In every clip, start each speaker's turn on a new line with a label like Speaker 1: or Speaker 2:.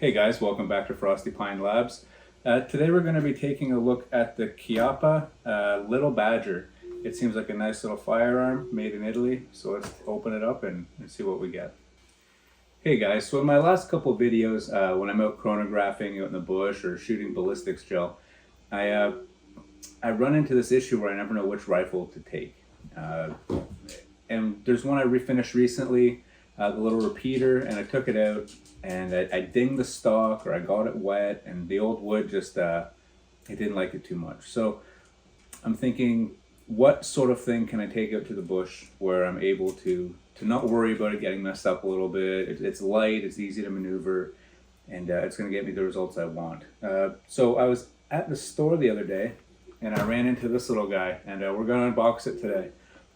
Speaker 1: Hey guys, welcome back to Frosty Pine Labs. Today we're going to be taking a look at the Chiappa Little Badger. It seems like a nice little firearm made in Italy, so let's open it up and see what we get. Hey guys, so in my last couple videos, when I'm out chronographing out in the bush or shooting ballistics gel, I run into this issue where I never know which rifle to take. And there's one I refinished recently, the little repeater, and I took it out and I dinged the stock, or I got it wet, and the old wood just, it didn't like it too much. So I'm thinking, what sort of thing can I take out to the bush where I'm able to not worry about it getting messed up a little bit. It's light, it's easy to maneuver, and it's going to get me the results I want. So I was at the store the other day, and I ran into this little guy, and we're going to unbox it today.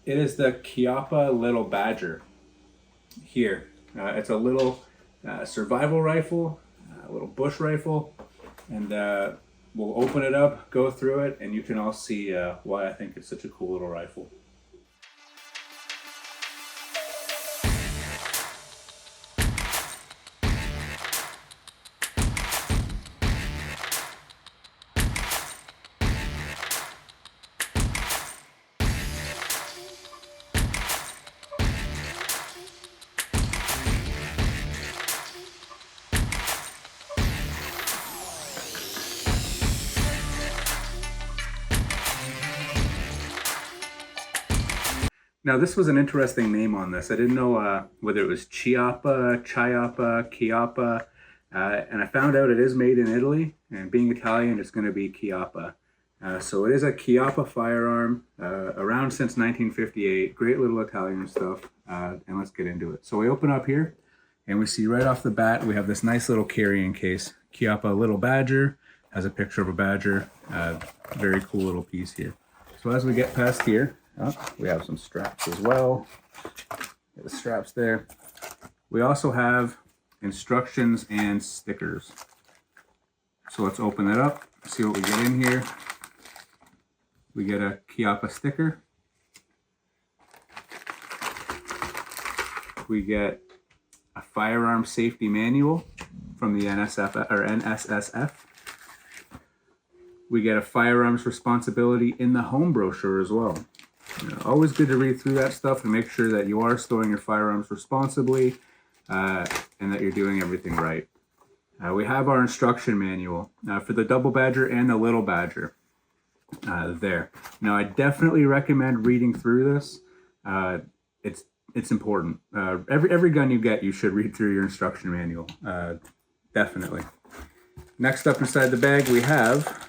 Speaker 1: It is the Chiappa Little Badger. Here, it's a little survival rifle, a little bush rifle, and we'll open it up, go through it, and you can all see why I think it's such a cool little rifle. Now this was an interesting name on this. I didn't know whether it was Chiappa, Chiappa, and I found out it is made in Italy, and being Italian, it's going to be Chiappa. So it is a Chiappa firearm, around since 1958. Great little Italian stuff, and let's get into it. So we open up here, and we see right off the bat, we have this nice little carrying case. Chiappa Little Badger, has a picture of a badger. Very cool little piece here. So as we get past here, we have some straps as well. Get the straps there. We also have instructions and stickers. So let's open that up, see what we get in here. We get a Chiappa sticker. We get a firearm safety manual from the NSSF. We get a firearms responsibility in the home brochure as well. Always good to read through that stuff and make sure that you are storing your firearms responsibly and that you're doing everything right. We have our instruction manual for the Double Badger and the Little Badger there. Now, I definitely recommend reading through this. It's important. Every gun you get, you should read through your instruction manual. Definitely. Next up inside the bag, we have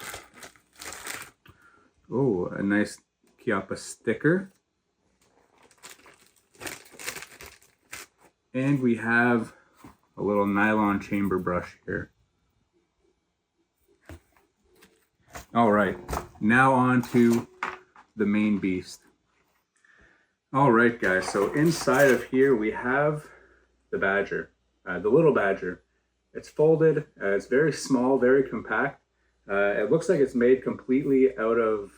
Speaker 1: a nice Chiappa sticker, and we have a little nylon chamber brush here. All right, now on to the main beast. All right, guys, so inside of here we have the Badger, the Little Badger. It's folded, it's very small, very compact. It looks like it's made completely out of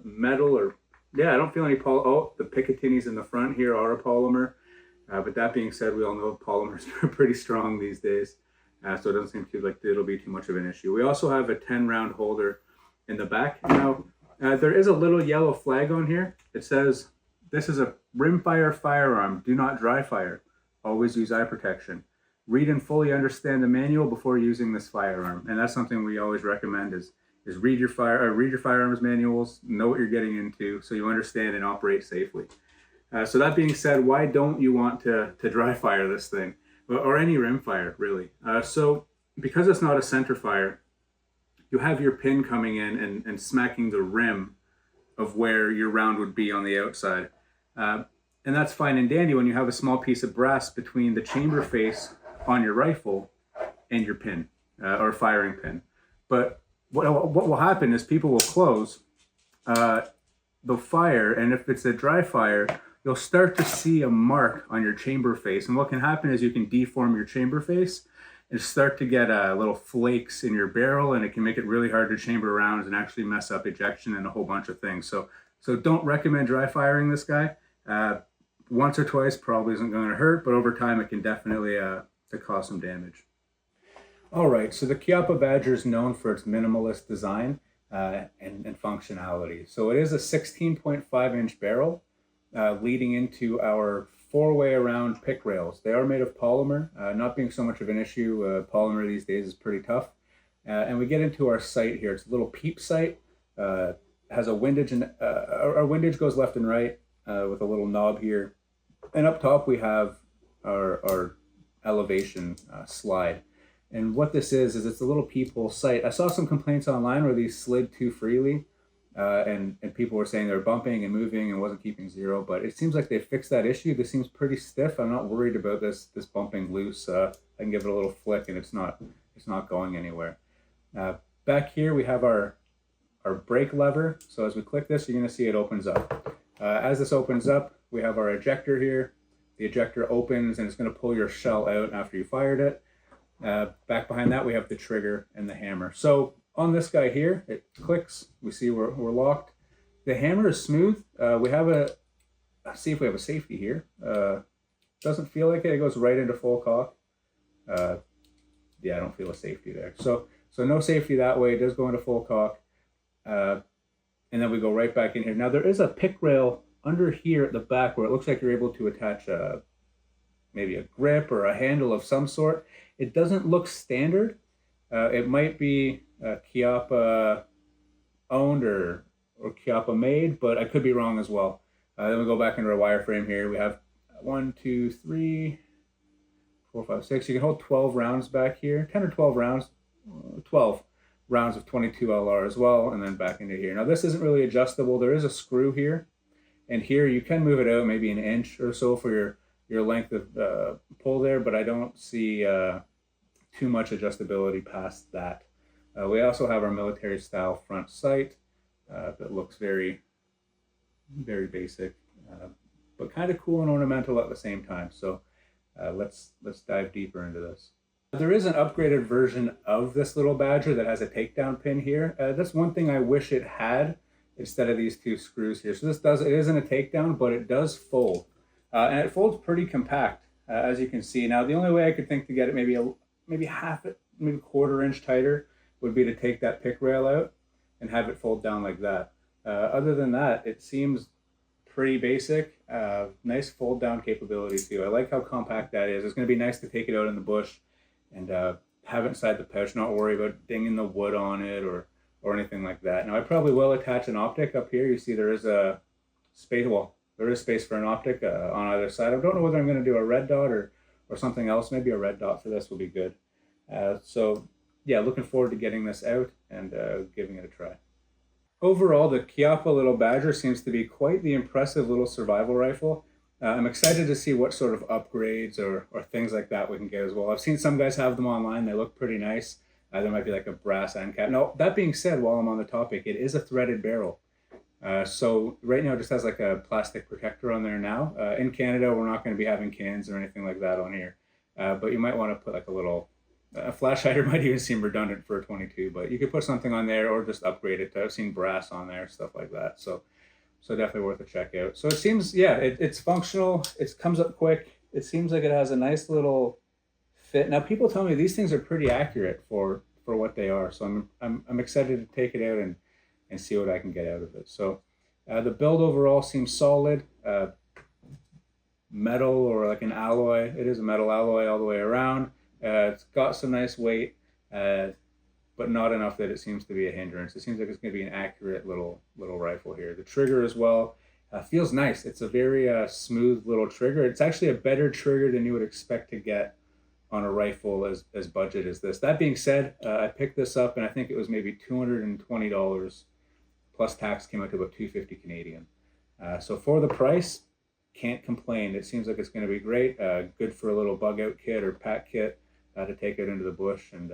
Speaker 1: metal, or I don't feel any the Picatinny's in the front here are a polymer, but that being said, we all know polymers are pretty strong these days, so it doesn't seem like it'll be too much of an issue. We also have a 10-round holder in the back. Now, there is a little yellow flag on here. It says, "This is a rimfire firearm. Do not dry fire. Always use eye protection. Read and fully understand the manual before using this firearm." And that's something we always recommend is read your firearms manuals, know what you're getting into, so you understand and operate safely. So that being said, why don't you want to dry fire this thing, or any rimfire really? So because it's not a center fire, you have your pin coming in and smacking the rim of where your round would be on the outside, and that's fine and dandy when you have a small piece of brass between the chamber face on your rifle and your pin, or firing pin. But what will happen is people will close, they'll fire, and if it's a dry fire, you'll start to see a mark on your chamber face. And what can happen is you can deform your chamber face and start to get little flakes in your barrel, and it can make it really hard to chamber rounds and actually mess up ejection and a whole bunch of things. So don't recommend dry firing this guy. Once or twice probably isn't going to hurt, but over time it can definitely cause some damage. All right, so the Chiappa Badger is known for its minimalist design and functionality. So it is a 16.5-inch barrel leading into our four-way around pick rails. They are made of polymer, not being so much of an issue. Polymer these days is pretty tough. And we get into our sight here. It's a little peep sight. Has a windage, and our windage goes left and right with a little knob here. And up top we have our elevation slide. And what this is it's a little peephole sight. I saw some complaints online where these slid too freely, and people were saying they were bumping and moving and wasn't keeping zero. But it seems like they fixed that issue. This seems pretty stiff. I'm not worried about this bumping loose. I can give it a little flick and it's not going anywhere. Back here we have our brake lever. So as we click this, you're going to see it opens up. As this opens up, we have our ejector here. The ejector opens and it's going to pull your shell out after you fired it. Back behind that, we have the trigger and the hammer. So on this guy here, it clicks. We see we're locked. The hammer is smooth. We have see if we have a safety here. Doesn't feel like it. It goes right into full cock. Yeah, I don't feel a safety there. So no safety that way. It does go into full cock. And then we go right back in here. Now there is a pick rail under here at the back where it looks like you're able to attach maybe a grip or a handle of some sort. It doesn't look standard. It might be Chiappa owned or Chiappa made, but I could be wrong as well. Then we go back into our wireframe here. We have 1, 2, 3, 4, 5, 6. You can hold 12 rounds back here, 10 or 12 rounds, 12 rounds of 22 LR as well, and then back into here. Now this isn't really adjustable. There is a screw here, and here you can move it out maybe an inch or so for your length of pull there, but I don't see too much adjustability past that. We also have our military style front sight that looks very, very basic, but kind of cool and ornamental at the same time. So let's dive deeper into this. There is an upgraded version of this little Badger that has a takedown pin here. That's one thing I wish it had instead of these two screws here. So it isn't a takedown, but it does fold. And it folds pretty compact, as you can see. Now, the only way I could think to get it maybe half it, maybe quarter-inch tighter would be to take that pick rail out and have it fold down like that. Other than that, it seems pretty basic. Nice fold-down capability, too. I like how compact that is. It's going to be nice to take it out in the bush and have it inside the pouch, not worry about dinging the wood on it or anything like that. Now, I probably will attach an optic up here. You see there is a space, well, there is space for an optic on either side. I don't know whether I'm going to do a red dot or something else. Maybe a red dot for this will be good. So yeah, looking forward to getting this out and giving it a try. Overall, the Chiappa Little Badger seems to be quite the impressive little survival rifle. I'm excited to see what sort of upgrades or things like that we can get as well. I've seen some guys have them online. They look pretty nice. There might be like a brass end cap. Now, that being said, while I'm on the topic, it is a threaded barrel. So right now it just has like a plastic protector on there now. In Canada, we're not going to be having cans or anything like that on here. But you might want to put like a flash hider might even seem redundant for a 22, but you could put something on there or just upgrade it. I've seen brass on there, stuff like that. So definitely worth a check out. So it seems, yeah, it's functional. It comes up quick. It seems like it has a nice little fit. Now people tell me these things are pretty accurate for what they are. So I'm excited to take it out and see what I can get out of it. So the build overall seems solid. Metal or like an alloy. It is a metal alloy all the way around. It's got some nice weight, but not enough that it seems to be a hindrance. It seems like it's going to be an accurate little rifle here. The trigger as well feels nice. It's a very smooth little trigger. It's actually a better trigger than you would expect to get on a rifle as budget as this. That being said, I picked this up and I think it was maybe $220 plus tax, came out to about $250 Canadian. So for the price, can't complain. It seems like it's going to be great. Good for a little bug out kit or pack kit to take out into the bush and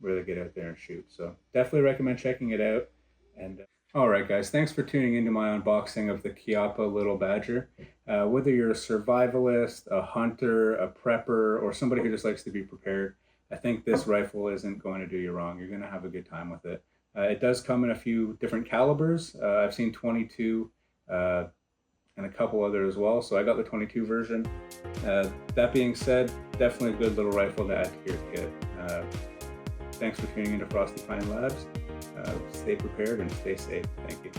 Speaker 1: really get out there and shoot. So definitely recommend checking it out. And all right, guys, thanks for tuning into my unboxing of the Chiappa Little Badger. Whether you're a survivalist, a hunter, a prepper, or somebody who just likes to be prepared, I think this rifle isn't going to do you wrong. You're going to have a good time with it. It does come in a few different calibers. I've seen 22 and a couple other as well. So I got the 22 version. That being said, definitely a good little rifle to add to your kit. Thanks for tuning into Frosty Pine Labs. Stay prepared and stay safe. Thank you.